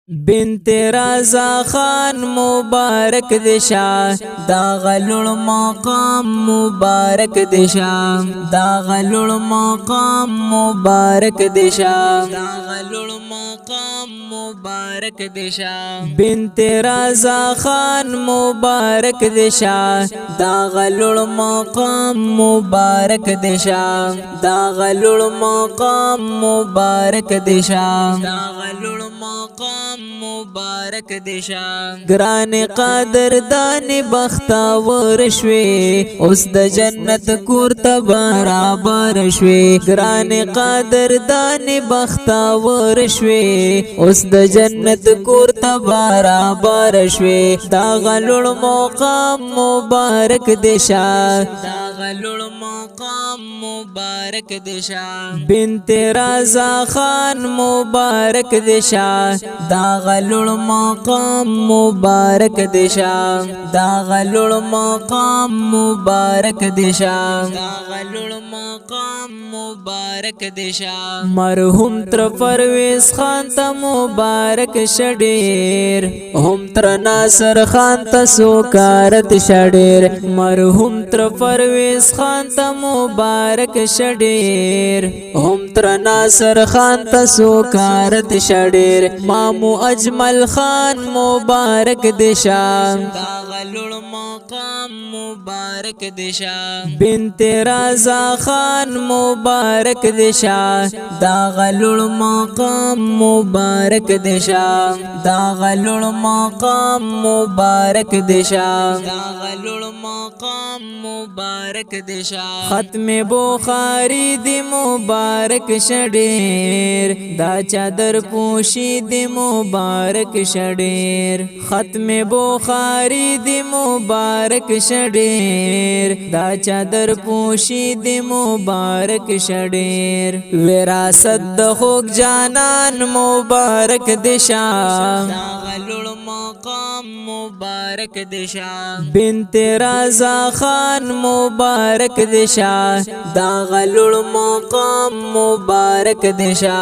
بنت رضا خان مبارک دشا دا غلول مقام مبارک دشا دا غلول مقام مبارک دشا دا غلول مقام مبارک دشا بنت رضا خان مبارک دشا دا غلول مقام مبارک دشا دا غلول مقام مبارک دشا دا غلول مقام مبارک دشا گران قادر دان بختاور شوي اوس د جنت کور ته برابر شوي گران قادر دان بختاور شوي اوس د جنت کور ته برابر شوي دا غلول مقام مبارک دشا دا غلول مقام مبارک دشا بنت رضا خان مبارک دشا دا غلول مقام مبارک دشا دا غلول مقام مبارک دشا دا غلول مقام مبارک دشا مرحوم تر پرویز خان ته مبارک شډیر هم تر ناصر خان ته سوکارت شډیر مرحوم تر پرویز خان ته مبارک شډیر هم تر ناصر خان ته سوکارت شډیر مامو اجمل خان مبارک دشا دا غلول مقام مبارک دشا بنت رضا خان مبارک دشا دا غلول مقام مبارک دشا دا غلول مقام مبارک دشا دا غلول مقام مبارک دشا ختم بخاری دی مبارک شډیر دا چادر پوشی دی مبارک شډیر ختم بخاری دی مبارک شډیر دا چادر پوشی دی مبارک شډیر وراثت د خوږ جانان مبارک دشا دا غلول مقام مبارک دشا بنت رضا خان مبارک دشا دا غلول مقام مبارک دشا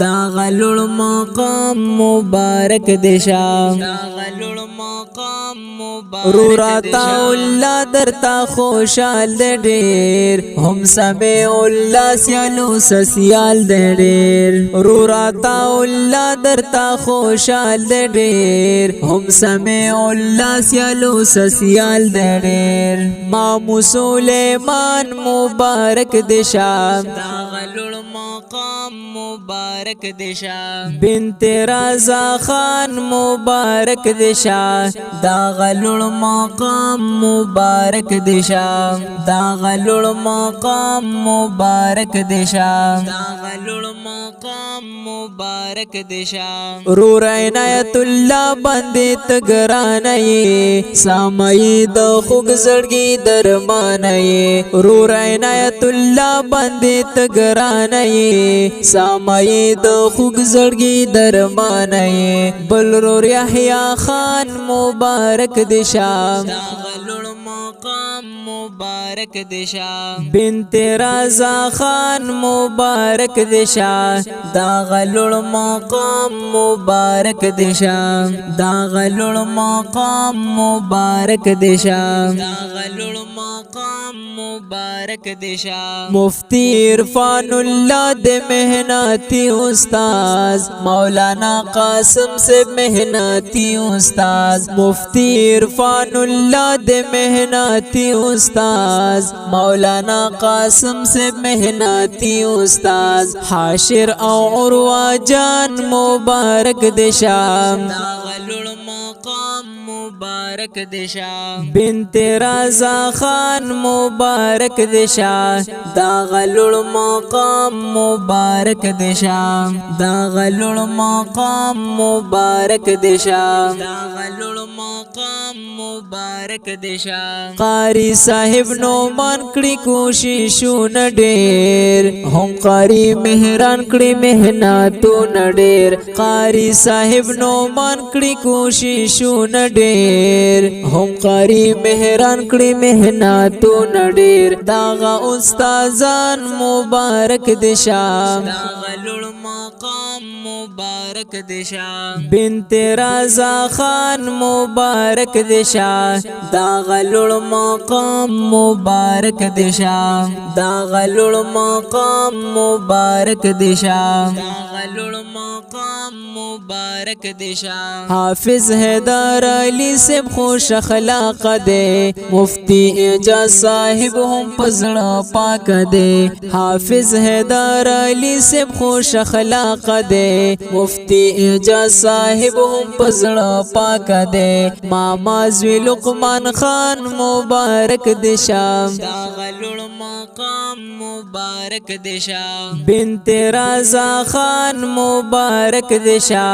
دا غلول مقام مبارک دشا دا غلول مقام مبارک روراتا الله درتا خوشال ډیر هم سمع الله سیالو سسیال ډیر روراتا الله درتا خوشال ډیر هم سمع الله سیالو سسیال ډیر مامو سلیمان مبارک دشا دا غلول مقام مبارک دشا بنت رضا خان مبارک دشا دا غلول مقام مبارک دشا دا غلول مقام مبارک دشا دا غلول مقام مبارک دشا رور عنایت الله باندې تګرانای سامي د خوګ زړګي درمانای رور عنایت الله باندې تګرانای سامي د خوګ زړګي درمانای بل رور یحیی خان مبارک دشا دا غلول مقام مبارک دشا بنت رضا خان مبارک دشا دا غلول مقام مبارک دشا دا غلول مقام مبارک دشا دا غلول مقام مبارک دشا مفتی عرفان الله د مهنتی استاد مولانا قاسم سے مهنتی استاد مفتی عرفان الله د مهنتی استاد مولانا قاسم سے مهنتی استاد حاشر او عروہ جان مبارک دشا دا غلول مقام مبارک دشا بنت رضا خان مبارک دشا دا غلول مقام مبارک دشا دا غلول مقام مبارک دشا دا غلول مقام مبارک دشا قاری صاحب نومان کړي کوششونه ډېر هم قاری مهران کړي مهنتونه ډېر قاری صاحب نومان کړي کوششونه ډېر هم قاری مهران کړي مهنتونه ډېر داغه استادان مبارک دشا دا غلول مقام مبارک دشا بنت رضا خان مبارک دشا دا غلول مقام مبارک دشا دا غلول مقام مبارک دشا دا غلول مقام مبارک دشا حافظ حیدر علی سے خوش اخلاق دے مفتی اعجاز صاحب هم پزړه پاک دے حافظ حیدر علی سے خوش اخلاق دے مفتی اعجاز صاحب هم پزړه پاک دے ماما زوی لقمان خان مبارک دشا دا غلول مقام مبارک دشا بنت رضا خان مبارک دشا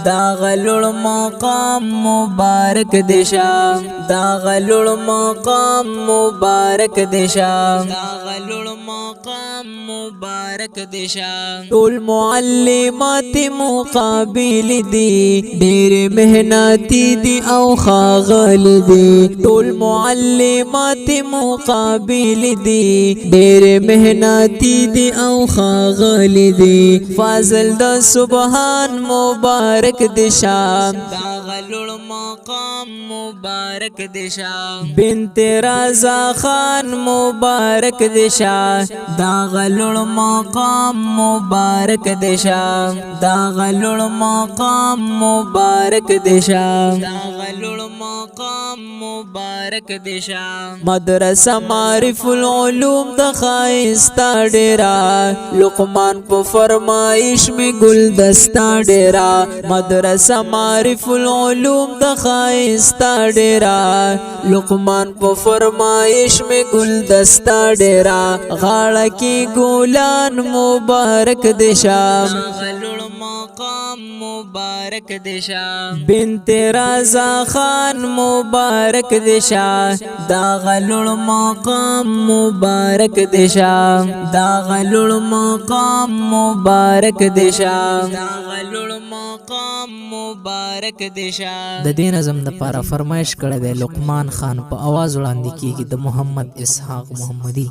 دا غلول مقام مبارک دشا دا غلول مقام مبارک دشا دا غلول مقام مبارک دشا ټول معلمات مقابل دي ډېر مهنتي دي او خاغل دي ټول معلمات مقابل دي ډېر مهنتي دي او خاغل دي فاضل د سبحان مبارک دشا دا غلول مقام مبارک دشا بنت رضا خان مبارک دشا دا غلول مقام مبارک دشا دا غلول مقام مبارک دشا دا غلول مقام مبارک دشا مدرسه معرف العلوم د خایستا ډیرا لقمان په فرمایش می گل دستا ډیرا مدرسه معرف العلوم د خایستا ډیرا لقمان په فرمایش می گل دستا ډیرا غاړه کی ګولان مبارک دشا غلول مقام مبارک دشا بنت رضا خان مبارک دشا دا غلول مقام مبارک دشا دا غلول مقام مبارک دشا دا غلول مقام مبارک دشا د دې نظم د پاره فرمایش کړه د لقمان خان په आवाज وړاندې کیږي د محمد اسحاق محمدي